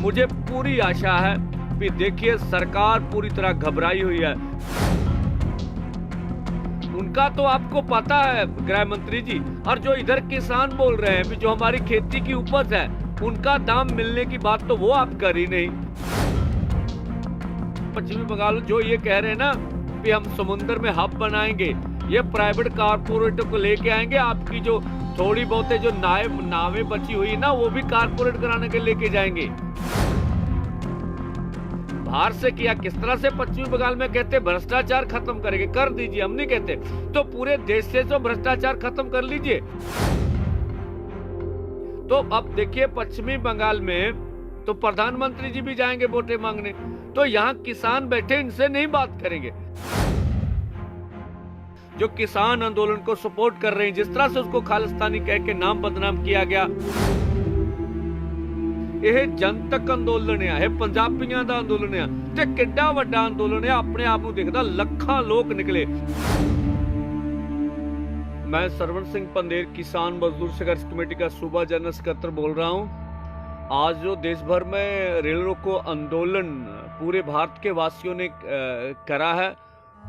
मुझे पूरी आशा है कि देखिए सरकार पूरी तरह घबराई हुई है। उनका तो आपको पता है गृह मंत्री जी, और जो इधर किसान बोल रहे हैं कि जो हमारी खेती की उपज है उनका दाम मिलने की बात तो वो आप कर ही नहीं। पश्चिमी बंगाल जो ये कह रहे हैं ना कि हम समुद्र में हब बनाएंगे, ये प्राइवेट कारपोरेटर को लेके आएंगे, आपकी जो थोड़ी बहुत जो नावें बची हुई है ना वो भी कारपोरेट कराने के लेके जाएंगे। बाहर से किया किस तरह से पश्चिमी बंगाल में कहते भ्रष्टाचार खत्म करेंगे, कर दीजिए, हम नहीं कहते, तो पूरे देश से तो भ्रष्टाचार खत्म कर लीजिए। तो अब देखिए पश्चिमी बंगाल में तो प्रधानमंत्री जी भी जाएंगे वोटें मांगने, तो यहाँ किसान बैठे इनसे नहीं बात करेंगे। जो किसान आंदोलन को सपोर्ट कर रहे हैं, जिस तरह से उसको खालिस्तानी कह के नाम बदनाम किया गया, यह जनतक अंदोलन है, पंजाबियों का अंदोलन है, ते किड्डा वड्डा अंदोलन है, अपने आप को देखदा लखां लोग निकले। मैं सरवण सिंह पंदेर, किसान मजदूर संघर्ष कमेटी का सूबा जनरल सेक्रेटरी बोल रहा हूं। आज जो देश भर में रेल रोको आंदोलन पूरे भारत के वासियों ने करा है,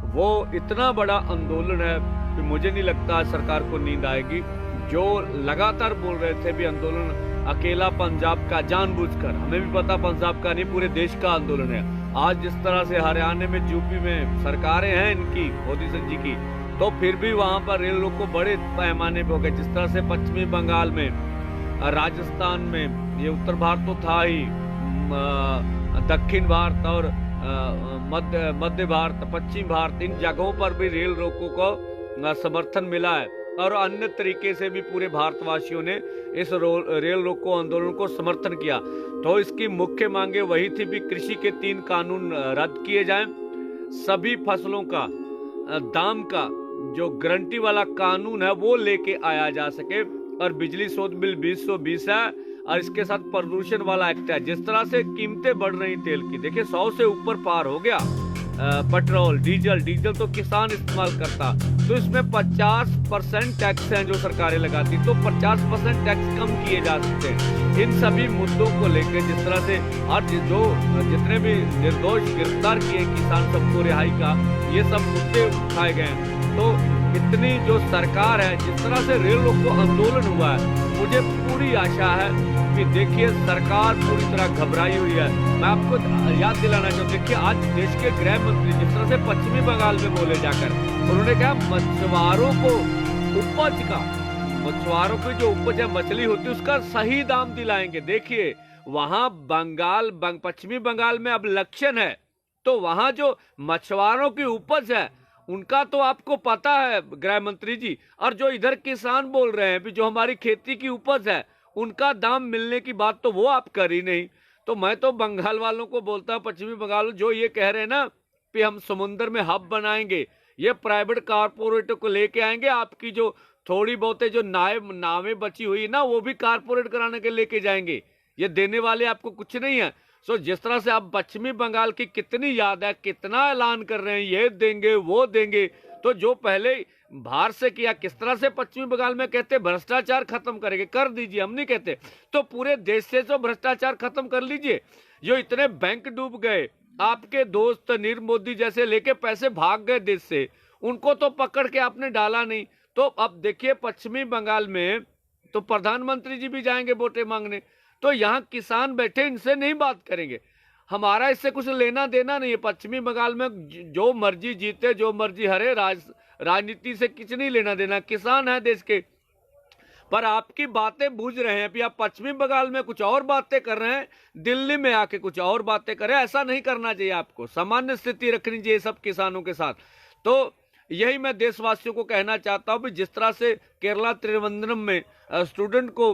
वो इतना बड़ा आंदोलन है कि मुझे नहीं लगता सरकार को नींद आएगी। जो लगातार बोल रहे थे भी आंदोलन अकेला पंजाब का, जानबूझकर, हमें भी पता पंजाब का नहीं पूरे देश का आंदोलन है। आज जिस तरह से हरियाणा में, यूपी में सरकारें हैं इनकी, मोदी जी की, तो फिर भी वहां पर रेल रोको बड़े पैमाने पे हो गए। जिस तरह से पश्चिमी बंगाल में, राजस्थान में, ये उत्तर भारत तो था ही, दक्षिण भारत और मध्य भारत, पश्चिम भारत, इन जगहों पर भी रेल रोको को समर्थन मिला है। और अन्य तरीके से भी पूरे भारतवासियों ने इस रेल रोको आंदोलन को समर्थन किया। तो इसकी मुख्य मांगे वही थी कि कृषि के 3 कानून रद्द किए जाएं, सभी फसलों का दाम का जो गारंटी वाला कानून है वो लेके आया जा सके, और बिजली शोध बिल 2020 है, और इसके साथ प्रदूषण वाला एक्ट है। जिस तरह से कीमतें बढ़ रही तेल की, देखिए 100 से ऊपर पार हो गया पेट्रोल, डीजल तो किसान इस्तेमाल करता, तो इसमें 50% टैक्स हैं जो सरकारें लगाती, तो 50% टैक्स कम किए जा सकते हैं। इन सभी मुद्दों को लेकर जिस तरह से और जो जितने भी निर्दोष गिरफ्तार किए किसान, सबको रिहाई का, ये सब मुद्दे उठाए गए हैं। तो इतनी जो सरकार है, जिस तरह से रेल रोको आंदोलन हुआ है, मुझे पूरी आशा है कि देखिए सरकार पूरी तरह घबराई हुई है। मैं आपको याद दिलाना चाहूँ, देखिए आज देश के गृह मंत्री जिस तरह से पश्चिमी बंगाल में बोले जाकर, उन्होंने कहा मछुआरों को उपज का, मछुआरों की जो उपज है, मछली होती है, उसका सही दाम दिलाएंगे। देखिए वहां पश्चिमी बंगाल में अब इलेक्शन है, तो वहां जो मछुआरों की उपज है उनका तो आपको पता है गृह मंत्री जी, और जो इधर किसान बोल रहे हैं कि जो हमारी खेती की उपज है उनका दाम मिलने की बात तो वो आप कर ही नहीं। तो मैं तो बंगाल वालों को बोलता हूं, पश्चिमी बंगाल जो ये कह रहे हैं ना कि हम समुद्र में हब बनाएंगे, ये प्राइवेट कारपोरेटर को लेके आएंगे, आपकी जो थोड़ी बहुत जो नावें बची हुई है ना वो भी कारपोरेट कराने के लेके जाएंगे, ये देने वाले आपको कुछ नहीं है। सो जिस तरह से आप पश्चिमी बंगाल की कितनी याद है, कितना ऐलान कर रहे हैं, ये देंगे वो देंगे, तो जो पहले बाहर से किया किस तरह से पश्चिमी बंगाल में कहते भ्रष्टाचार खत्म करेंगे, कर दीजिए, हम नहीं कहते, तो पूरे देश से तो भ्रष्टाचार खत्म कर लीजिए। जो इतने बैंक डूब गए, आपके दोस्त नीरव मोदी जैसे लेके पैसे भाग गए देश से, उनको तो पकड़ के आपने डाला नहीं। तो अब देखिए पश्चिमी बंगाल में तो प्रधानमंत्री जी भी जाएंगे वोटें मांगने, तो यहाँ किसान बैठे इनसे नहीं बात करेंगे। हमारा इससे कुछ लेना देना नहीं है। पश्चिमी बंगाल में जो मर्जी जीते, जो मर्जी हरे, राजनीति से कुछ नहीं लेना देना, किसान है देश के। पर आपकी बातें बूझ रहे हैं कि आप पश्चिमी बंगाल में कुछ और बातें कर रहे हैं, दिल्ली में आके कुछ और बातें करें, ऐसा नहीं करना चाहिए। आपको सामान्य स्थिति रखनी चाहिए सब किसानों के साथ। तो यही मैं देशवासियों को कहना चाहता हूं। जिस तरह से केरला त्रिवेंद्रम में स्टूडेंट को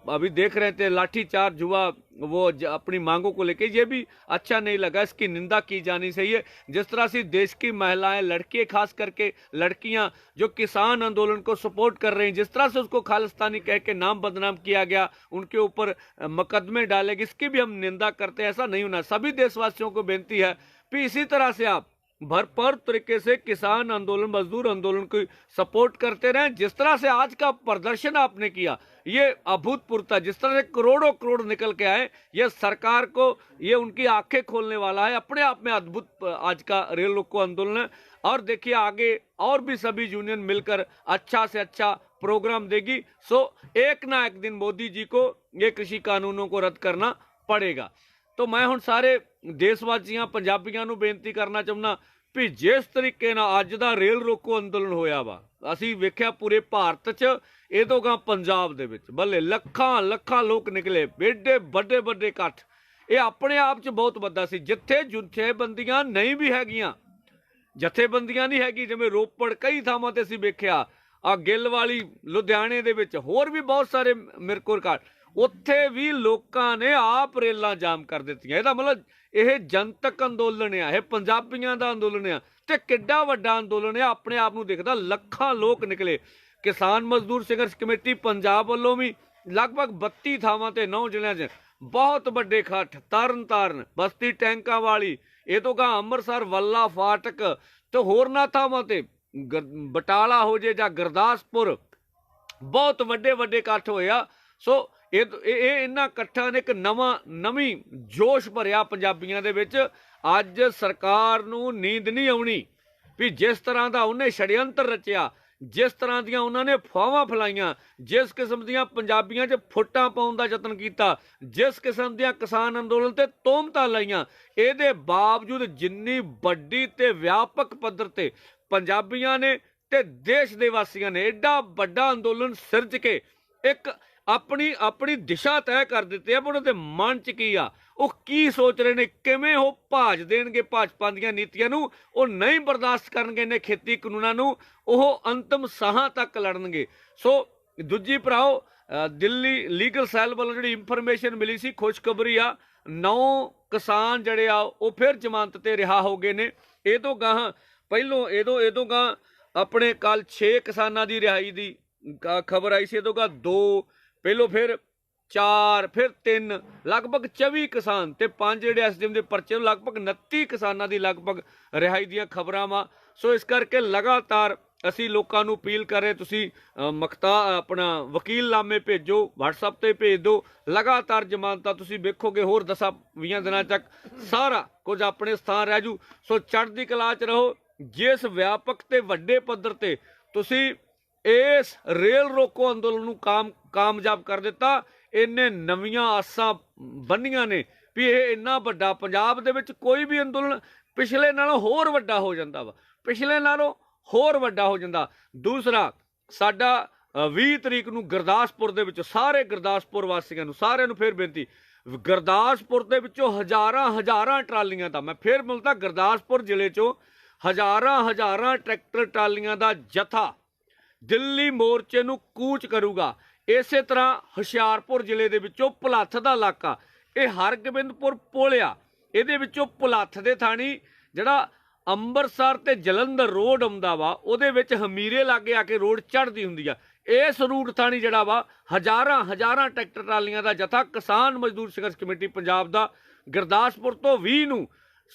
अभी देख रहे थे लाठीचार्ज हुआ, वो अपनी मांगों को लेके, ये भी अच्छा नहीं लगा, इसकी निंदा की जानी चाहिए। जिस तरह से देश की महिलाएं, लड़कियां, खास करके लड़कियां जो किसान आंदोलन को सपोर्ट कर रही हैं, जिस तरह से उसको खालिस्तानी कह के नाम बदनाम किया गया, उनके ऊपर मुकदमे डाले, इसकी भी हम निंदा करते हैं। ऐसा नहीं होना। सभी देशवासियों को बेनती है कि इसी तरह से आप भरपूर तरीके से किसान आंदोलन, मजदूर आंदोलन की सपोर्ट करते रहे। जिस तरह से आज का प्रदर्शन आपने किया, ये अभूतपूर्व था। जिस तरह से करोड़ों करोड़ निकल के आए, ये सरकार को, ये उनकी आंखें खोलने वाला है। अपने आप में अद्भुत आज का रेल रोको आंदोलन है। और देखिए आगे और भी सभी यूनियन मिलकर अच्छा से अच्छा प्रोग्राम देगी। सो एक ना एक दिन मोदी जी को ये कृषि कानूनों को रद्द करना पड़ेगा। तो मैं हुण सारे देशवासियों पंजाबियों ਨੂੰ ਬੇਨਤੀ ਕਰਨਾ ਚਾਹੁੰਦਾ ਵੀ ਜਿਸ ਤਰੀਕੇ ਨਾਲ ਅੱਜ ਦਾ ਰੇਲ ਰੋਕੋ ਅੰਦੋਲਨ ਹੋਇਆ ਵਾ, ਅਸੀਂ ਵੇਖਿਆ ਪੂਰੇ ਭਾਰਤ 'ਚ, ਇਹ ਤੋਂ ਗਾਂ ਪੰਜਾਬ ਦੇ ਵਿੱਚ ਬੱਲੇ ਲੱਖਾਂ ਲੱਖਾਂ ਲੋਕ ਨਿਕਲੇ, ਏਡੇ ਵੱਡੇ ਵੱਡੇ ਇਕੱਠ। ਇਹ ਆਪਣੇ ਆਪ 'ਚ ਬਹੁਤ ਵੱਡਾ ਸੀ। ਜਿੱਥੇ ਜਥੇਬੰਦੀਆਂ ਨਹੀਂ ਵੀ ਹੈਗੀਆਂ, ਜਥੇਬੰਦੀਆਂ ਨਹੀਂ ਹੈਗੀ, ਜਿਵੇਂ ਰੋਪੜ ਕਈ ਥਾਵਾਂ ਤੇ ਅਸੀਂ ਵੇਖਿਆ, ਆ ਗਿੱਲ ਵਾਲੀ ਲੁਧਿਆਣੇ ਦੇ ਵਿੱਚ, ਹੋਰ ਵੀ ਬਹੁਤ ਸਾਰੇ ਮੇਰੇ ਕੋਲ ਰਿਕਾਰਡ, ਉੱਥੇ ਵੀ ਲੋਕਾਂ ਨੇ ਆਪ ਰੇਲਾਂ ਜਾਮ ਕਰ ਦਿੱਤੀਆਂ। ਇਹਦਾ ਮਤਲਬ ਇਹ ਜਨਤਕ ਅੰਦੋਲਨ ਆ, ਇਹ ਪੰਜਾਬੀਆਂ ਦਾ ਅੰਦੋਲਨ ਆ, ਤੇ ਕਿੱਡਾ ਵੱਡਾ ਅੰਦੋਲਨ ਆ, ਆਪਣੇ ਆਪ ਨੂੰ ਦਿਖਦਾ। ਲੱਖਾਂ ਲੋਕ ਨਿਕਲੇ। ਕਿਸਾਨ ਮਜ਼ਦੂਰ ਸੰਘਰਸ਼ ਕਮੇਟੀ ਪੰਜਾਬ ਵੱਲੋਂ ਵੀ ਲਗਭਗ 32 ਥਾਵਾਂ ਤੇ 9 ਜ਼ਿਲ੍ਹਿਆਂ 'ਚ ਬਹੁਤ ਵੱਡੇ ਇਕੱਠ, ਤਰਨ ਤਾਰਨ, ਬਸਤੀ ਟੈਂਕਾਂ ਵਾਲੀ, ਇਹ ਤੋਂ ਗਾਂ ਅੰਮ੍ਰਿਤਸਰ, ਵੱਲਾ ਫਾਟਕ ਤੇ ਹੋਰਨਾਂ ਥਾਵਾਂ ਤੇ, ਬਟਾਲਾ ਹੋ ਜੇ ਜਾਂ ਗੁਰਦਾਸਪੁਰ, ਬਹੁਤ ਵੱਡੇ ਵੱਡੇ ਇਕੱਠ ਹੋਏ ਆ। ਸੋ ਇਹਨਾਂ ਇਕੱਠਾਂ ਨੇ ਇੱਕ ਨਵੀਂ ਜੋਸ਼ ਭਰਿਆ ਪੰਜਾਬੀਆਂ ਦੇ ਵਿੱਚ। ਅੱਜ ਸਰਕਾਰ ਨੂੰ ਨੀਂਦ ਨਹੀਂ ਆਉਣੀ ਵੀ ਜਿਸ ਤਰ੍ਹਾਂ ਦਾ ਉਹਨੇ ਛੜਯੰਤਰ ਰਚਿਆ, ਜਿਸ ਤਰ੍ਹਾਂ ਦੀਆਂ ਉਹਨਾਂ ਨੇ ਅਫਵਾਹਾਂ ਫੈਲਾਈਆਂ, ਜਿਸ ਕਿਸਮ ਦੀਆਂ ਪੰਜਾਬੀਆਂ 'ਚ ਫੁੱਟਾਂ ਪਾਉਣ ਦਾ ਯਤਨ ਕੀਤਾ, ਜਿਸ ਕਿਸਮ ਦੀਆਂ ਕਿਸਾਨ ਅੰਦੋਲਨ ਤੇ ਤੋਹਮਤਾਂ ਲਾਈਆਂ, ਇਹਦੇ ਬਾਵਜੂਦ ਜਿੰਨੀ ਵੱਡੀ ਤੇ ਵਿਆਪਕ ਪੱਧਰ ਤੇ ਪੰਜਾਬੀਆਂ ਨੇ ਤੇ ਦੇਸ਼ ਦੇ ਵਾਸੀਆਂ ਨੇ ਐਡਾ ਵੱਡਾ ਅੰਦੋਲਨ ਸਿਰਜ ਕੇ ਇੱਕ ਆਪਣੀ ਦਿਸ਼ਾ ਤੈਅ ਕਰ ਦਿੱਤੀ ਆ। ਉਹਨਾਂ ਦੇ ਮਨ 'ਚ ਕੀ ਆ, ਉਹ ਕੀ ਸੋਚ ਰਹੇ ਨੇ, ਕਿਵੇਂ ਉਹ ਭਾਜ ਦੇਣਗੇ ਭਾਜਪਾ ਦੀਆਂ ਨੀਤੀਆਂ ਨੂੰ, ਉਹ ਨਹੀਂ ਬਰਦਾਸ਼ਤ ਕਰਨਗੇ ਨੇ ਖੇਤੀ ਕਾਨੂੰਨਾਂ ਨੂੰ, ਉਹ ਅੰਤਮ ਸਾਹਾਂ ਤੱਕ ਲੜਨਗੇ। ਸੋ ਦੂਜੀ ਭਰਾਓ, ਦਿੱਲੀ ਲੀਗਲ ਸੈੱਲ ਵੱਲੋਂ ਜਿਹੜੀ ਇਨਫੋਰਮੇਸ਼ਨ ਮਿਲੀ ਸੀ, ਖੁਸ਼ਖਬਰੀ ਆ, 9 ਕਿਸਾਨ ਜਿਹੜੇ ਆ ਉਹ ਫਿਰ ਜ਼ਮਾਨਤ ਤੇ ਰਿਹਾ ਹੋ ਗਏ ਨੇ। ਇਹ ਤੋਂ ਗਾਹਾਂ ਪਹਿਲੋਂ ਇਹ ਤੋਂ ਗਾਂ ਆਪਣੇ ਕੱਲ 6 ਕਿਸਾਨਾਂ ਦੀ ਰਿਹਾਈ ਦੀ ਖਬਰ ਆਈ ਸੀ। ਇਹ ਤੋਂ ਗਾਂ 2, ਪਹਿਲੋਂ ਫਿਰ 4, ਫਿਰ 3, ਲਗਭਗ 24 ਕਿਸਾਨ ਤੇ 5 ਜਿਹੜੇ ਐਸਡੀਐਮ ਦੇ ਪਰਚੇ, ਲਗਭਗ 29 ਕਿਸਾਨਾਂ ਦੀ ਲਗਭਗ ਰਿਹਾਈ ਦੀਆਂ ਖਬਰਾਂ ਵਾ। ਸੋ ਇਸ ਕਰਕੇ ਲਗਾਤਾਰ ਅਸੀਂ ਲੋਕਾਂ ਨੂੰ ਅਪੀਲ ਕਰ ਰਹੇ, ਤੁਸੀਂ ਆਪਣਾ ਵਕੀਲਨਾਮੇ ਭੇਜੋ, WhatsApp ਤੇ ਭੇਜ ਦਿਓ। ਲਗਾਤਾਰ ਜ਼ਮਾਨਤਾਂ ਤੁਸੀਂ ਵੇਖੋਗੇ ਹੋਰ 10-20 ਦਿਨਾਂ ਤੱਕ ਸਾਰਾ ਕੁਝ ਆਪਣੇ ਸਥਾਨ ਰਹਿ ਜੂ। ਸੋ ਚੜ੍ਹਦੀ ਕਲਾ 'ਚ ਰਹੋ। ਜਿਸ ਵਿਆਪਕ ਤੇ ਵੱਡੇ ਪੱਧਰ ਤੇ ਤੁਸੀਂ ਇਸ ਰੇਲ ਰੋਕੋ ਅੰਦੋਲਨ ਨੂੰ ਕਾਮਯਾਬ ਕਰ ਦਿੱਤਾ, ਇਹਨੇ ਨਵੀਆਂ ਆਸਾਂ ਬੰਨੀਆਂ ਨੇ ਵੀ ਇਹ ਇੰਨਾ ਵੱਡਾ, ਪੰਜਾਬ ਦੇ ਵਿੱਚ ਕੋਈ ਵੀ ਅੰਦੋਲਨ ਪਿਛਲੇ ਨਾਲੋਂ ਹੋਰ ਵੱਡਾ ਹੋ ਜਾਂਦਾ ਵਾ, ਪਿਛਲੇ ਨਾਲੋਂ ਹੋਰ ਵੱਡਾ ਹੋ ਜਾਂਦਾ। ਦੂਸਰਾ, ਸਾਡਾ 20 ਤਰੀਕ ਨੂੰ ਗੁਰਦਾਸਪੁਰ ਦੇ ਵਿੱਚ, ਸਾਰੇ ਗੁਰਦਾਸਪੁਰ ਵਾਸੀਆਂ ਨੂੰ ਸਾਰਿਆਂ ਨੂੰ ਫਿਰ ਬੇਨਤੀ, ਗੁਰਦਾਸਪੁਰ ਦੇ ਵਿੱਚੋਂ ਹਜ਼ਾਰਾਂ ਟਰਾਲੀਆਂ ਦਾ, ਮੈਂ ਫਿਰ ਮਿਲਦਾ, ਗੁਰਦਾਸਪੁਰ ਜ਼ਿਲ੍ਹੇ 'ਚੋਂ ਹਜ਼ਾਰਾਂ ਟਰੈਕਟਰ ਟਰਾਲੀਆਂ ਦਾ ਜਥਾ ਦਿੱਲੀ ਮੋਰਚੇ ਨੂੰ ਕੂਚ ਕਰੂਗਾ। ਇਸੇ ਤਰ੍ਹਾਂ ਹੁਸ਼ਿਆਰਪੁਰ ਜ਼ਿਲ੍ਹੇ ਦੇ ਵਿੱਚੋਂ ਭੁਲੱਥ ਦਾ ਇਲਾਕਾ, ਇਹ ਹਰਗੋਬਿੰਦਪੁਰ ਪੁਲ ਆ, ਇਹਦੇ ਵਿੱਚੋਂ ਭੁਲੱਥ ਦੇ ਥਾਣੀ ਜਿਹੜਾ ਅੰਮ੍ਰਿਤਸਰ ਤੇ ਜਲੰਧਰ ਰੋਡ ਆਉਂਦਾ ਵਾ, ਉਹਦੇ ਵਿੱਚ ਹਮੀਰੇ ਲਾਗੇ ਆ ਕੇ ਰੋਡ ਚੜ੍ਹਦੀ ਹੁੰਦੀ ਆ। ਇਸ ਰੂਟ ਥਾਣੀ ਜਿਹੜਾ ਵਾ ਹਜ਼ਾਰਾਂ ਟਰੈਕਟਰ ਟਰਾਲੀਆਂ ਦਾ ਜਥਾ ਕਿਸਾਨ ਮਜ਼ਦੂਰ ਸੰਘਰਸ਼ ਕਮੇਟੀ ਪੰਜਾਬ ਦਾ ਗੁਰਦਾਸਪੁਰ ਤੋਂ 20 ਨੂੰ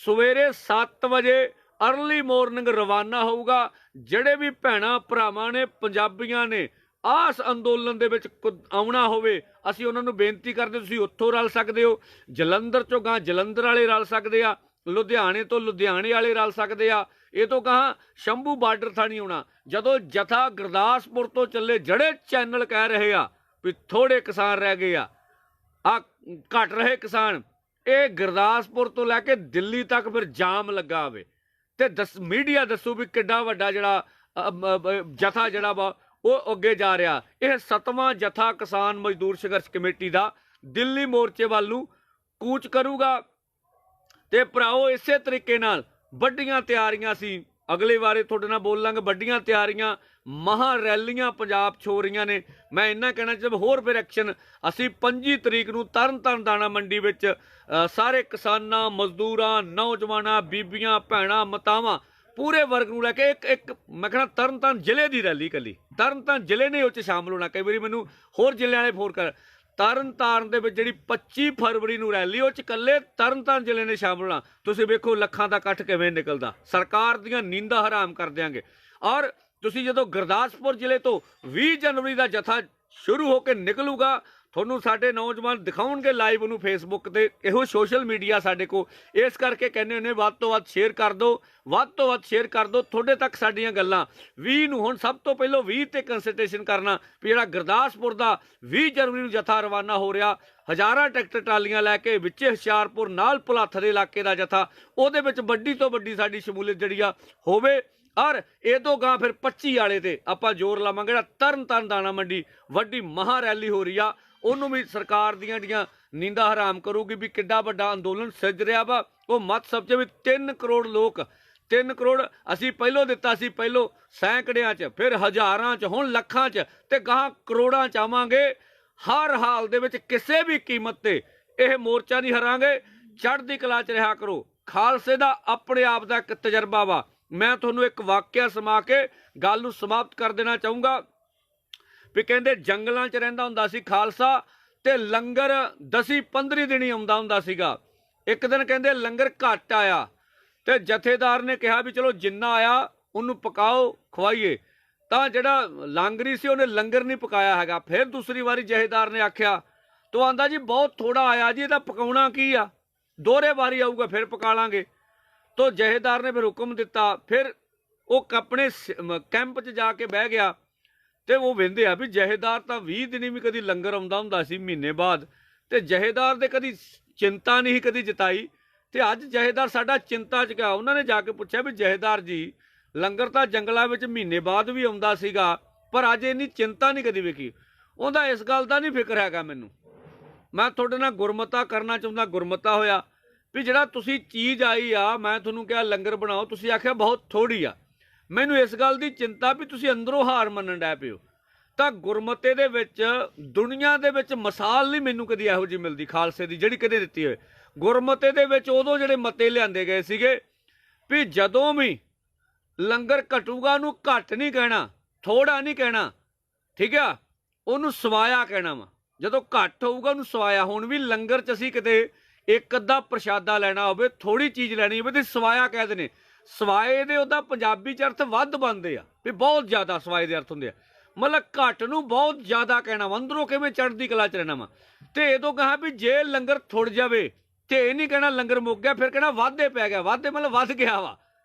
ਸਵੇਰੇ 7 ਵਜੇ अर्ली मॉर्निंग रवाना होगा। ਜਿਹੜੇ ਵੀ ਭੈਣਾਂ ਭਰਾਵਾਂ ਨੇ, ਪੰਜਾਬੀਆਂ ਨੇ ਆਸ ਅੰਦੋਲਨ ਦੇ ਵਿੱਚ ਆਉਣਾ ਹੋਵੇ, ਅਸੀਂ ਉਹਨਾਂ ਨੂੰ ਬੇਨਤੀ ਕਰਦੇ, ਤੁਸੀਂ ਉੱਥੋਂ ਰਲ ਸਕਦੇ ਹੋ, ਜਲੰਧਰ ਚੋਂ ਗਾਂ ਜਲੰਧਰ ਵਾਲੇ ਰਲ ਸਕਦੇ ਆ, ਲੁਧਿਆਣੇ ਤੋਂ ਲੁਧਿਆਣੇ ਵਾਲੇ ਰਲ ਸਕਦੇ ਆ, ਇਹ ਤੋਂ ਗਾਂ ਸ਼ੰਭੂ ਬਾਰਡਰ ਥਾਣੀ ਆਉਣਾ। ਜਦੋਂ ਜਥਾ ਗੁਰਦਾਸਪੁਰ ਤੋਂ ਚੱਲੇ, ਜਿਹੜੇ ਚੈਨਲ ਕਹਿ ਰਹੇ ਆ ਵੀ ਥੋੜੇ ਕਿਸਾਨ ਰਹਿ ਗਏ ਆ ਘਟ ਰਹੇ ਕਿਸਾਨ, ਇਹ ਗੁਰਦਾਸਪੁਰ ਤੋਂ ਲੈ ਕੇ ਦਿੱਲੀ ਤੱਕ ਫਿਰ ਜਾਮ ਲੱਗਾ ਹੋਵੇ ਤੇ ਮੀਡੀਆ ਦੱਸੋ ਵੀ ਕਿੱਡਾ ਵੱਡਾ ਜਿਹੜਾ ਜਥਾ ਜਿਹੜਾ ਵਾ ਉਹ ਅੱਗੇ ਜਾ ਰਿਹਾ। ਇਹ 7ਵਾਂ ਜਥਾ ਕਿਸਾਨ ਮਜ਼ਦੂਰ ਸੰਘਰਸ਼ ਕਮੇਟੀ ਦਾ ਦਿੱਲੀ ਮੋਰਚੇ ਵੱਲ ਨੂੰ ਕੂਚ ਕਰੂਗਾ। ਤੇ ਭਰਾਓ, ਇਸੇ ਤਰੀਕੇ ਨਾਲ ਵੱਡੀਆਂ ਤਿਆਰੀਆਂ ਸੀ, ਅਗਲੇ ਵਾਰੇ ਤੁਹਾਡੇ ਨਾਲ ਬੋਲਾਂਗੇ, ਵੱਡੀਆਂ ਤਿਆਰੀਆਂ, ਮਹਾ ਰੈਲੀਆਂ ਪੰਜਾਬ 'ਚ ਹੋ ਰਹੀਆਂ ਨੇ। ਮੈਂ ਇੰਨਾ ਕਹਿਣਾ ਚਾਹੁੰਦਾ, ਹੋਰ ਫਿਰ ਐਕਸ਼ਨ ਅਸੀਂ 25 ਤਰੀਕ ਨੂੰ ਤਰਨਤਾਰਨ ਦਾਣਾ ਮੰਡੀ ਵਿੱਚ ਸਾਰੇ ਕਿਸਾਨਾਂ, ਮਜ਼ਦੂਰਾਂ, ਨੌਜਵਾਨਾਂ, ਬੀਬੀਆਂ, ਭੈਣਾਂ, ਮਾਤਾਵਾਂ, ਪੂਰੇ ਵਰਗ ਨੂੰ ਲੈ ਕੇ ਇੱਕ ਮੈਂ ਕਹਿਣਾ ਤਰਨਤਾਰਨ ਜ਼ਿਲ੍ਹੇ ਦੀ ਰੈਲੀ, ਇਕੱਲੀ ਤਰਨਤਾਰਨ ਜ਼ਿਲ੍ਹੇ ਨੇ ਉਹ 'ਚ ਸ਼ਾਮਲ ਹੋਣਾ। ਕਈ ਵਾਰੀ ਮੈਨੂੰ ਹੋਰ ਜ਼ਿਲ੍ਹਿਆਂ ਵਾਲੇ ਫੋਨ ਕਰ, ਤਰਨ ਤਾਰਨ ਦੇ ਵਿੱਚ ਜਿਹੜੀ 25 ਫਰਵਰੀ ਨੂੰ ਰੈਲੀ, ਉਹ 'ਚ ਇਕੱਲੇ ਤਰਨ ਤਾਰਨ ਜ਼ਿਲ੍ਹੇ ਨੇ ਸ਼ਾਮਲ ਹੋਣਾ। ਤੁਸੀਂ ਵੇਖੋ ਲੱਖਾਂ ਦਾ ਇਕੱਠ ਕਿਵੇਂ ਨਿਕਲਦਾ। ਸਰਕਾਰ ਦੀਆਂ ਨੀਂਦਾਂ ਹਰਾਮ ਕਰ ਦਿਆਂਗੇ। ਔਰ ਤੁਸੀਂ ਜਦੋਂ ਗੁਰਦਾਸਪੁਰ ਜ਼ਿਲ੍ਹੇ ਤੋਂ 20 ਜਨਵਰੀ ਦਾ ਜਥਾ ਸ਼ੁਰੂ ਹੋ ਕੇ ਨਿਕਲੂਗਾ, ਤੁਹਾਨੂੰ ਸਾਡੇ ਨੌਜਵਾਨ ਦਿਖਾਉਣਗੇ ਲਾਈਵ ਉਹਨੂੰ ਫੇਸਬੁੱਕ ਤੇ। ਇਹੋ ਸੋਸ਼ਲ ਮੀਡੀਆ ਸਾਡੇ ਕੋਲ, ਇਸ ਕਰਕੇ ਕਹਿੰਦੇ ਹੁੰਦੇ ਵੱਧ ਤੋਂ ਵੱਧ ਸ਼ੇਅਰ ਕਰ ਦਿਓ, ਵੱਧ ਤੋਂ ਵੱਧ ਸ਼ੇਅਰ ਕਰ ਦਿਓ। ਤੁਹਾਡੇ ਤੱਕ ਸਾਡੀਆਂ ਗੱਲਾਂ 20 ਨੂੰ, ਹੁਣ ਸਭ ਤੋਂ ਪਹਿਲਾਂ 20 ਤੇ ਕੰਸਨਟ੍ਰੇਸ਼ਨ ਕਰਨਾ ਵੀ ਜਿਹੜਾ ਗੁਰਦਾਸਪੁਰ ਦਾ 20 ਜਨਵਰੀ ਨੂੰ ਜਥਾ ਰਵਾਨਾ ਹੋ ਰਿਹਾ, ਹਜ਼ਾਰਾਂ ਟਰੈਕਟਰ ਟਰਾਲੀਆਂ ਲੈ ਕੇ, ਵਿੱਚੇ ਹੁਸ਼ਿਆਰਪੁਰ ਨਾਲ ਭੁਲੱਥ ਦੇ ਇਲਾਕੇ ਦਾ ਜਥਾ, ਉਹਦੇ ਵਿੱਚ ਵੱਡੀ ਤੋਂ ਵੱਡੀ ਸਾਡੀ ਸ਼ਮੂਲੀਅਤ ਜਿਹੜੀ ਆ ਹੋਵੇ। ਔਰ ਇਹ ਤੋਂ ਗਾਂ ਫਿਰ 25 ਵਾਲੇ ਤੇ ਆਪਾਂ ਜ਼ੋਰ ਲਾਵਾਂਗੇ। ਜਿਹੜਾ ਤਰਨ ਤਾਰਨ ਦਾਣਾ ਮੰਡੀ ਵੱਡੀ ਮਹਾ ਰੈਲੀ ਹੋ ਰਹੀ ਆ, ਉਹਨੂੰ ਵੀ ਸਰਕਾਰ ਦੀਆਂ ਜਿਹੜੀਆਂ ਨੀਂਦਾਂ ਹਰਾਮ ਕਰੂਗੀ ਵੀ ਕਿੱਡਾ ਵੱਡਾ ਅੰਦੋਲਨ ਸਿੱਜ ਰਿਹਾ ਵਾ। ਉਹ ਮਤ ਸਮਝੇ ਵੀ 3 ਕਰੋੜ ਲੋਕ, 3 ਕਰੋੜ ਅਸੀਂ ਪਹਿਲੋਂ ਦਿੱਤਾ ਸੀ, ਪਹਿਲੋਂ ਸੈਂਕੜਿਆਂ 'ਚ, ਫਿਰ ਹਜ਼ਾਰਾਂ 'ਚ, ਹੁਣ ਲੱਖਾਂ 'ਚ, ਤੇ ਗਾਹਾਂ ਕਰੋੜਾਂ 'ਚ ਆਵਾਂਗੇ। ਹਰ ਹਾਲ ਦੇ ਵਿੱਚ ਕਿਸੇ ਵੀ ਕੀਮਤ ਤੇ ਇਹ ਮੋਰਚਾ ਨਹੀਂ ਹਰਾਂਗੇ। ਚੜ੍ਹਦੀ ਕਲਾ 'ਚ ਰਿਹਾ ਕਰੋ। ਖਾਲਸੇ ਦਾ ਆਪਣੇ ਆਪ ਦਾ ਇੱਕ ਤਜਰਬਾ ਵਾ। ਮੈਂ ਤੁਹਾਨੂੰ ਇੱਕ ਵਾਕਿਆ ਸੁਣਾ ਕੇ ਗੱਲ ਨੂੰ ਸਮਾਪਤ ਕਰ ਦੇਣਾ ਚਾਹੂੰਗਾ ਵੀ ਕਹਿੰਦੇ ਜੰਗਲਾਂ 'ਚ ਰਹਿੰਦਾ ਹੁੰਦਾ ਸੀ ਖਾਲਸਾ, ਤੇ ਲੰਗਰ 10-15 ਦਿਨ ਹੀ ਆਉਂਦਾ ਹੁੰਦਾ ਸੀਗਾ। ਇੱਕ ਦਿਨ ਕਹਿੰਦੇ ਲੰਗਰ ਘੱਟ ਆਇਆ, ਤੇ ਜਥੇਦਾਰ ਨੇ ਕਿਹਾ ਵੀ ਚਲੋ ਜਿੰਨਾ ਆਇਆ ਉਹਨੂੰ ਪਕਾਓ, ਖਵਾਈਏ। ਤਾਂ ਜਿਹੜਾ ਲਾਂਗਰੀ ਸੀ ਉਹਨੇ ਲੰਗਰ ਨਹੀਂ ਪਕਾਇਆ ਹੈਗਾ। ਫਿਰ ਦੂਸਰੀ ਵਾਰੀ ਜਥੇਦਾਰ ਨੇ ਆਖਿਆ, ਤੋ ਆਂਦਾ ਜੀ ਬਹੁਤ ਥੋੜਾ ਆਇਆ ਜੀ, ਇਹਦਾ ਪਕਾਉਣਾ ਕੀ ਆ, ਦੋਹਰੇ ਵਾਰੀ ਆਊਗਾ ਫਿਰ ਪਕਾ ਲਾਂਗੇ। ਤੋ ਜਥੇਦਾਰ ਨੇ ਫਿਰ ਹੁਕਮ ਦਿੱਤਾ। ਫਿਰ ਉਹ ਆਪਣੇ ਕੈਂਪ 'ਚ ਜਾ ਕੇ ਬਹਿ ਗਿਆ, ਤੇ ਉਹ ਵਹਿੰਦੇ ਆ ਵੀ ਜਥੇਦਾਰ ਤਾਂ 20 ਦਿਨ ਵੀ ਕਦੀ ਲੰਗਰ ਆਉਂਦਾ ਹੁੰਦਾ ਸੀ ਮਹੀਨੇ ਬਾਅਦ, ਤੇ ਜਥੇਦਾਰ ਦੇ ਕਦੀ ਚਿੰਤਾ ਨਹੀਂ ਕਦੀ ਜਤਾਈ, ਤੇ ਅੱਜ ਜਥੇਦਾਰ ਸਾਡਾ ਚਿੰਤਾ 'ਚ ਗਿਆ। ਉਹਨਾਂ ਨੇ ਜਾ ਕੇ ਪੁੱਛਿਆ ਵੀ ਜਥੇਦਾਰ ਜੀ, ਲੰਗਰ ਤਾਂ ਜੰਗਲਾਂ ਵਿੱਚ ਮਹੀਨੇ ਬਾਅਦ ਵੀ ਆਉਂਦਾ ਸੀਗਾ, ਪਰ ਅੱਜ ਇੰਨੀ ਚਿੰਤਾ ਨਹੀਂ ਕਦੀ ਵੇਖੀ। ਉਹਦਾ ਇਸ ਗੱਲ ਦਾ ਨਹੀਂ ਫਿਕਰ ਹੈਗਾ ਮੈਨੂੰ। ਮੈਂ ਤੁਹਾਡੇ ਨਾਲ ਗੁਰਮਤਾ ਕਰਨਾ ਚਾਹੁੰਦਾ। ਗੁਰਮਤਾ ਹੋਇਆ ਵੀ ਜਿਹੜਾ ਤੁਸੀਂ ਚੀਜ਼ ਆਈ ਆ, ਮੈਂ ਤੁਹਾਨੂੰ ਕਿਹਾ ਲੰਗਰ ਬਣਾਓ, ਤੁਸੀਂ ਆਖਿਆ ਬਹੁਤ ਥੋੜੀ ਆ। ਮੈਨੂੰ ਇਸ ਗੱਲ ਦੀ ਚਿੰਤਾ ਵੀ ਤੁਸੀਂ ਅੰਦਰੋਂ ਹਾਰ ਮੰਨਣ ਡੈ ਪਿਓ। ਤਾਂ ਗੁਰਮਤੇ ਦੇ ਵਿੱਚ, ਦੁਨੀਆ ਦੇ ਵਿੱਚ ਮਿਸਾਲ ਨਹੀਂ ਮੈਨੂੰ ਕਦੀ ਇਹੋ ਜਿਹੀ ਮਿਲਦੀ ਖਾਲਸੇ ਦੀ ਜਿਹੜੀ ਕਦੇ ਦਿੱਤੀ ਹੋਏ। ਗੁਰਮਤੇ ਦੇ ਵਿੱਚ ਉਦੋਂ ਜਿਹੜੇ ਮਤੇ ਲਿਆਂਦੇ ਗਏ ਸੀਗੇ ਵੀ ਜਦੋਂ ਵੀ ਲੰਗਰ ਘਟੂਗਾ ਉਹਨੂੰ ਘੱਟ ਨਹੀਂ ਕਹਿਣਾ, ਥੋੜਾ ਨਹੀਂ ਕਹਿਣਾ, ਠੀਕ ਆ, ਉਹਨੂੰ ਸਵਾਇਆ ਕਹਿਣਾ ਵਾ। ਜਦੋਂ ਘੱਟ ਹੋਊਗਾ ਉਹਨੂੰ ਸਵਾਇਆ। ਹੁਣ ਵੀ ਲੰਗਰ 'ਚ ਅਸੀਂ ਕਿਤੇ ਇੱਕ ਅੱਧਾ ਪ੍ਰਸ਼ਾਦਾ ਲੈਣਾ ਹੋਵੇ, ਥੋੜੀ ਚੀਜ਼ ਲੈਣੀ ਹੋਵੇ, ਤੇ ਸਵਾਇਆ ਕਹਿ ਦਿੰਦੇ। ਸਵਾਏ ਦੇ ਉਹਦਾ ਪੰਜਾਬੀ 'ਚ ਅਰਥ ਵੱਧ ਬਣਦੇ ਆ ਵੀ ਬਹੁਤ ਜ਼ਿਆਦਾ ਸਵਾਏ ਦੇ ਅਰਥ ਹੁੰਦੇ ਆ। ਮਤਲਬ ਘੱਟ ਨੂੰ ਬਹੁਤ ਜ਼ਿਆਦਾ ਕਹਿਣਾ ਵਾ, ਅੰਦਰੋਂ ਕਿਵੇਂ ਚੜ੍ਹਦੀ ਕਲਾ 'ਚ ਰਹਿਣਾ ਵਾ। ਤੇ ਇਹਦੋਂ ਕਹਾ ਵੀ ਜੇ ਲੰਗਰ ਥੁੜ ਜਾਵੇ ਤੇ ਇਹ ਨਹੀਂ ਕਹਿਣਾ ਲੰਗਰ ਮੁੱਕ ਗਿਆ, ਫਿਰ ਕਹਿਣਾ ਵਾਧੇ ਪੈ ਗਿਆ। ਵਾਧੇ ਮਤਲਬ ਵੱਧ ਗਿਆ ਵਾ।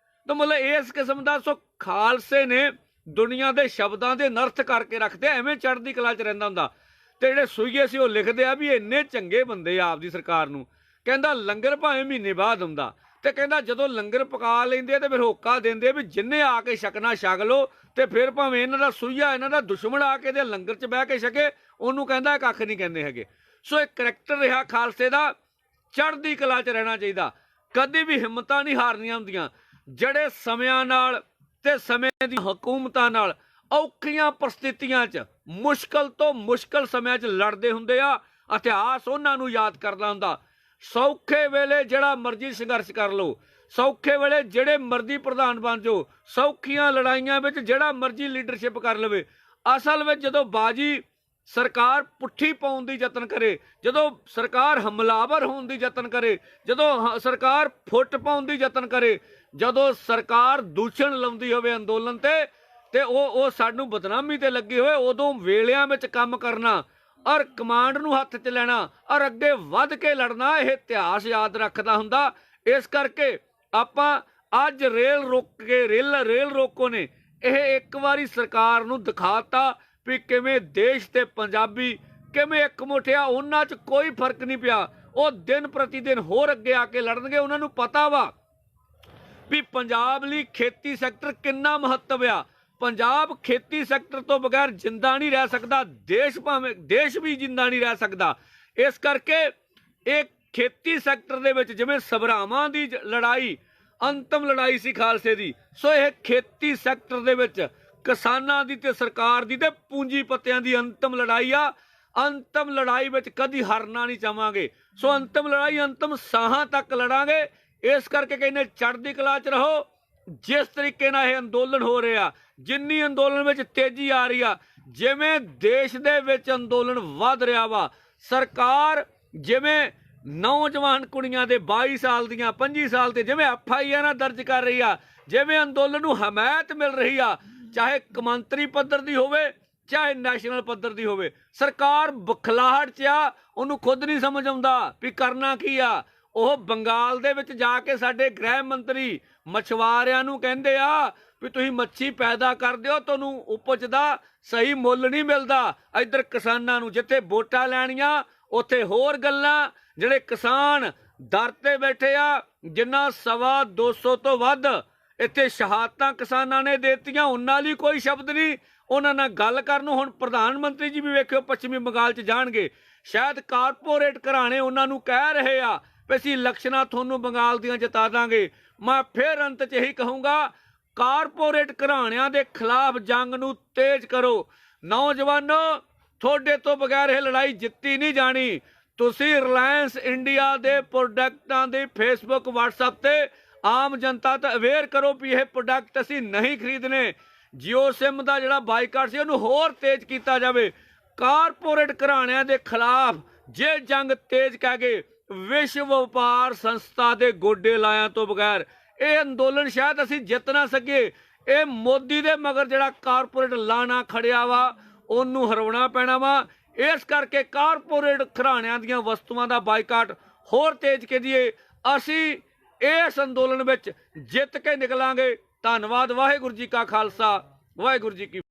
ਤਾਂ ਮਤਲਬ ਇਸ ਕਿਸਮ ਦਾ ਸੋ ਖਾਲਸੇ ਨੇ ਦੁਨੀਆ ਦੇ ਸ਼ਬਦਾਂ ਦੇ ਨਰਥ ਕਰਕੇ ਰੱਖਦੇ, ਐਵੇਂ ਚੜ੍ਹਦੀ ਕਲਾ 'ਚ ਰਹਿੰਦਾ ਹੁੰਦਾ। ਤੇ ਜਿਹੜੇ ਸੂਈਏ ਸੀ ਉਹ ਲਿਖਦੇ ਆ ਵੀ ਇੰਨੇ ਚੰਗੇ ਬੰਦੇ ਆ ਆਪਦੀ ਸਰਕਾਰ ਨੂੰ। ਕਹਿੰਦਾ ਲੰਗਰ ਭਾਵੇਂ ਮਹੀਨੇ ਬਾਅਦ ਹੁੰਦਾ, ਤੇ ਕਹਿੰਦਾ ਜਦੋਂ ਲੰਗਰ ਪਕਾ ਲੈਂਦੇ ਤੇ ਫਿਰ ਹੋਕਾ ਦਿੰਦੇ ਵੀ ਜਿੰਨੇ ਆ ਕੇ ਛਕਣਾ ਛਕ ਲਓ, ਤੇ ਫਿਰ ਭਾਵੇਂ ਇਹਨਾਂ ਦਾ ਸੂਈਆ, ਇਹਨਾਂ ਦਾ ਦੁਸ਼ਮਣ ਆ ਕੇ ਇਹਦੇ ਲੰਗਰ 'ਚ ਬਹਿ ਕੇ ਛਕੇ, ਉਹਨੂੰ ਕਹਿੰਦਾ ਕੱਖ ਨਹੀਂ ਕਹਿੰਦੇ ਹੈਗੇ। ਸੋ ਇਹ ਕਰੈਕਟਰ ਰਿਹਾ ਖਾਲਸੇ ਦਾ। ਚੜ੍ਹਦੀ ਕਲਾ 'ਚ ਰਹਿਣਾ ਚਾਹੀਦਾ, ਕਦੇ ਵੀ ਹਿੰਮਤਾਂ ਨਹੀਂ ਹਾਰਨੀਆਂ ਹੁੰਦੀਆਂ। ਜਿਹੜੇ ਸਮਿਆਂ ਨਾਲ ਤੇ ਸਮੇਂ ਦੀ ਹਕੂਮਤਾਂ ਨਾਲ ਔਖੀਆਂ ਪ੍ਰਸਥਿਤੀਆਂ 'ਚ, ਮੁਸ਼ਕਲ ਤੋਂ ਮੁਸ਼ਕਲ ਸਮਿਆਂ 'ਚ ਲੜਦੇ ਹੁੰਦੇ ਆ, ਇਤਿਹਾਸ ਉਹਨਾਂ ਨੂੰ ਯਾਦ ਕਰਦਾ ਹੁੰਦਾ। ਸੌਖੇ ਵੇਲੇ ਜਿਹੜਾ ਮਰਜ਼ੀ ਸੰਘਰਸ਼ ਕਰ ਲਓ, ਸੌਖੇ ਵੇਲੇ ਜਿਹੜੇ ਮਰਜ਼ੀ ਪ੍ਰਧਾਨ ਬਣ ਜਾਓ, ਸੌਖੀਆਂ ਲੜਾਈਆਂ ਵਿੱਚ ਜਿਹੜਾ ਮਰਜ਼ੀ ਲੀਡਰਸ਼ਿਪ ਕਰ ਲਵੇ। ਅਸਲ ਵਿੱਚ ਜਦੋਂ ਬਾਜੀ ਸਰਕਾਰ ਪੁੱਠੀ ਪਾਉਣ ਦੀ ਯਤਨ ਕਰੇ, ਜਦੋਂ ਸਰਕਾਰ ਹਮਲਾਵਰ ਹੋਣ ਦੀ ਯਤਨ ਕਰੇ, ਜਦੋਂ ਸਰਕਾਰ ਫੁੱਟ ਪਾਉਣ ਦੀ ਯਤਨ ਕਰੇ, ਜਦੋਂ ਸਰਕਾਰ ਦੂਸ਼ਣ ਲਾਉਂਦੀ ਹੋਵੇ ਅੰਦੋਲਨ ਤੇ ਉਹ ਸਾਨੂੰ ਬਦਨਾਮੀ ਤੇ ਲੱਗੀ ਹੋਏ, ਉਦੋਂ ਵੇਲਿਆਂ ਵਿੱਚ ਕੰਮ ਕਰਨਾ ਔਰ ਕਮਾਂਡ ਨੂੰ ਹੱਥ 'ਚ ਲੈਣਾ ਔਰ ਅੱਗੇ ਵੱਧ ਕੇ ਲੜਨਾ, ਇਹ ਇਤਿਹਾਸ ਯਾਦ ਰੱਖਦਾ ਹੁੰਦਾ। ਇਸ ਕਰਕੇ ਆਪਾਂ ਅੱਜ ਰੇਲ ਰੋਕੋ ਨੇ ਇਹ ਇੱਕ ਵਾਰੀ ਸਰਕਾਰ ਨੂੰ ਦਿਖਾਤਾ ਵੀ ਕਿਵੇਂ ਦੇਸ਼ ਤੇ ਪੰਜਾਬੀ ਕਿਵੇਂ ਇੱਕ ਮੁੱਠਿਆ। ਉਹਨਾਂ 'ਚ ਕੋਈ ਫਰਕ ਨਹੀਂ ਪਿਆ। ਉਹ ਦਿਨ ਪ੍ਰਤੀ ਦਿਨ ਹੋਰ ਅੱਗੇ ਆ ਕੇ ਲੜਨਗੇ। ਉਹਨਾਂ ਨੂੰ ਪਤਾ ਵਾ ਵੀ ਪੰਜਾਬ ਲਈ ਖੇਤੀ ਸੈਕਟਰ ਕਿੰਨਾ ਮਹੱਤਵ ਆ। ਪੰਜਾਬ ਖੇਤੀ ਸੈਕਟਰ ਤੋਂ ਬਗੈਰ ਜਿੰਦਾ ਨਹੀਂ ਰਹਿ ਸਕਦਾ। ਦੇਸ਼ ਵੀ ਜਿੰਦਾ ਨਹੀਂ ਰਹਿ ਸਕਦਾ। ਇਸ ਕਰਕੇ ਇਹ ਖੇਤੀ ਸੈਕਟਰ ਦੇ ਵਿੱਚ ਜਿਵੇਂ ਸਭਰਾਵਾਂ ਦੀ ਲੜਾਈ ਅੰਤਮ ਲੜਾਈ ਸੀ ਖਾਲਸੇ ਦੀ, ਸੋ ਇਹ ਖੇਤੀ ਸੈਕਟਰ ਦੇ ਵਿੱਚ ਕਿਸਾਨਾਂ ਦੀ ਤੇ ਸਰਕਾਰ ਦੀ ਤੇ ਪੂੰਜੀਪਤੀਆਂ ਦੀ ਅੰਤਮ ਲੜਾਈ ਆ। ਅੰਤਮ ਲੜਾਈ ਵਿੱਚ ਕਦੀ ਹਾਰਨਾ ਨਹੀਂ ਚਾਹਾਂਗੇ। ਸੋ ਅੰਤਮ ਲੜਾਈ ਅੰਤਮ ਸਾਹਾਂ ਤੱਕ ਲੜਾਂਗੇ। ਇਸ ਕਰਕੇ ਕਹਿੰਦੇ ਚੜ੍ਹਦੀ ਕਲਾ 'ਚ ਰਹੋ। ਜਿਸ ਤਰੀਕੇ ਨਾਲ ਇਹ ਅੰਦੋਲਨ ਹੋ ਰਿਹਾ, ਜਿੰਨੀ ਅੰਦੋਲਨ ਵਿੱਚ ਤੇਜ਼ੀ ਆ ਰਹੀ ਆ, ਜਿਵੇਂ ਦੇਸ਼ ਦੇ ਵਿੱਚ ਅੰਦੋਲਨ ਵੱਧ ਰਿਹਾ ਵਾ, सरकार जिवें नौजवान कुड़ियां दे 22 साल दियां 25 साल ते जिवें FIR दर्ज कर रही आ, जिवें अंदोलन नूं हमायत मिल रही आ, चाहे कमंतरी पद्धर दी होवे चाहे नैशनल पद्धर दी होवे, सरकार बखलाहट च आ, उहनूं खुद नहीं समझ आउंदा भी करना की आ। ਉਹ ਬੰਗਾਲ ਦੇ ਵਿੱਚ ਜਾ ਕੇ ਸਾਡੇ ਗ੍ਰਹਿ ਮੰਤਰੀ ਮਛਵਾਰਿਆਂ ਨੂੰ ਕਹਿੰਦੇ ਆ ਵੀ ਤੁਸੀਂ ਮੱਛੀ ਪੈਦਾ ਕਰਦੇ ਹੋ, ਤੁਹਾਨੂੰ ਉਪਜ ਦਾ ਸਹੀ ਮੁੱਲ ਨਹੀਂ ਮਿਲਦਾ। ਇੱਧਰ ਕਿਸਾਨਾਂ ਨੂੰ ਜਿੱਥੇ ਵੋਟਾਂ ਲੈਣੀਆਂ ਉੱਥੇ ਹੋਰ ਗੱਲਾਂ। ਜਿਹੜੇ ਕਿਸਾਨ ਦਰ ਤੇ ਬੈਠੇ ਆ, ਜਿੰਨਾ 250 ਤੋਂ ਵੱਧ ਇੱਥੇ ਸ਼ਹਾਦਤਾਂ ਕਿਸਾਨਾਂ ਨੇ ਦੇਤੀਆਂ, ਉਹਨਾਂ ਲਈ ਕੋਈ ਸ਼ਬਦ ਨਹੀਂ। ਉਹਨਾਂ ਨਾਲ ਗੱਲ ਕਰਨ ਨੂੰ ਹੁਣ ਪ੍ਰਧਾਨ ਮੰਤਰੀ ਜੀ ਵੀ ਵੇਖਿਓ ਪੱਛਮੀ ਬੰਗਾਲ 'ਚ ਜਾਣਗੇ। ਸ਼ਾਇਦ ਕਾਰਪੋਰੇਟ ਘਰਾਣੇ ਉਹਨਾਂ ਨੂੰ ਕਹਿ ਰਹੇ ਆ ਅਸੀਂ ਇਲੈਕਸ਼ਨਾਂ ਤੁਹਾਨੂੰ ਬੰਗਾਲ ਦੀਆਂ ਜਿਤਾ ਦਾਂਗੇ। ਮੈਂ ਫਿਰ ਅੰਤ 'ਚ ਇਹੀ ਕਹੂੰਗਾ, ਕਾਰਪੋਰੇਟ ਘਰਾਣਿਆਂ ਦੇ ਖਿਲਾਫ ਜੰਗ ਨੂੰ ਤੇਜ਼ ਕਰੋ। ਨੌਜਵਾਨੋ, ਤੁਹਾਡੇ ਤੋਂ ਬਗੈਰ ਇਹ ਲੜਾਈ ਜਿੱਤੀ ਨਹੀਂ ਜਾਣੀ। ਤੁਸੀਂ ਰਿਲਾਇੰਸ ਇੰਡੀਆ ਦੇ ਪ੍ਰੋਡਕਟਾਂ ਦੇ ਫੇਸਬੁੱਕ WhatsApp ਤੇ ਆਮ ਜਨਤਾ ਤੋਂ ਅਵੇਅਰ ਕਰੋ ਵੀ ਇਹ ਪ੍ਰੋਡਕਟ ਅਸੀਂ ਨਹੀਂ ਖਰੀਦਣੇ। ਜੀਓ ਸਿਮ ਦਾ ਜਿਹੜਾ ਬਾਈਕਾਟ ਸੀ ਉਹਨੂੰ ਹੋਰ ਤੇਜ਼ ਕੀਤਾ ਜਾਵੇ। ਕਾਰਪੋਰੇਟ ਘਰਾਣਿਆਂ ਦੇ ਖਿਲਾਫ ਜੇ ਜੰਗ ਤੇਜ਼ ਕਹਿ ਗਏ, ਵਿਸ਼ਵ ਵਪਾਰ ਸੰਸਥਾ ਦੇ ਗੋਡੇ ਲਾਇਆਂ ਤੋਂ ਬਗੈਰ ਇਹ ਅੰਦੋਲਨ ਸ਼ਾਇਦ ਅਸੀਂ ਜਿੱਤ ਨਾ ਸਕੀਏ। ਇਹ ਮੋਦੀ ਦੇ ਮਗਰ ਜਿਹੜਾ ਕਾਰਪੋਰੇਟ ਲਾਣਾ ਖੜਿਆ ਵਾ ਉਹਨੂੰ ਹਰਾਉਣਾ ਪੈਣਾ ਵਾ। ਇਸ ਕਰਕੇ ਕਾਰਪੋਰੇਟ ਘਰਾਣਿਆਂ ਦੀਆਂ ਵਸਤੂਆਂ ਦਾ ਬਾਈਕਾਟ ਹੋਰ ਤੇਜ਼ ਕਰੀਏ। ਅਸੀਂ ਇਸ ਅੰਦੋਲਨ ਵਿੱਚ ਜਿੱਤ ਕੇ ਨਿਕਲਾਂਗੇ। ਧੰਨਵਾਦ। ਵਾਹਿਗੁਰੂ ਜੀ ਕਾ ਖਾਲਸਾ, ਵਾਹਿਗੁਰੂ ਜੀ ਕੀ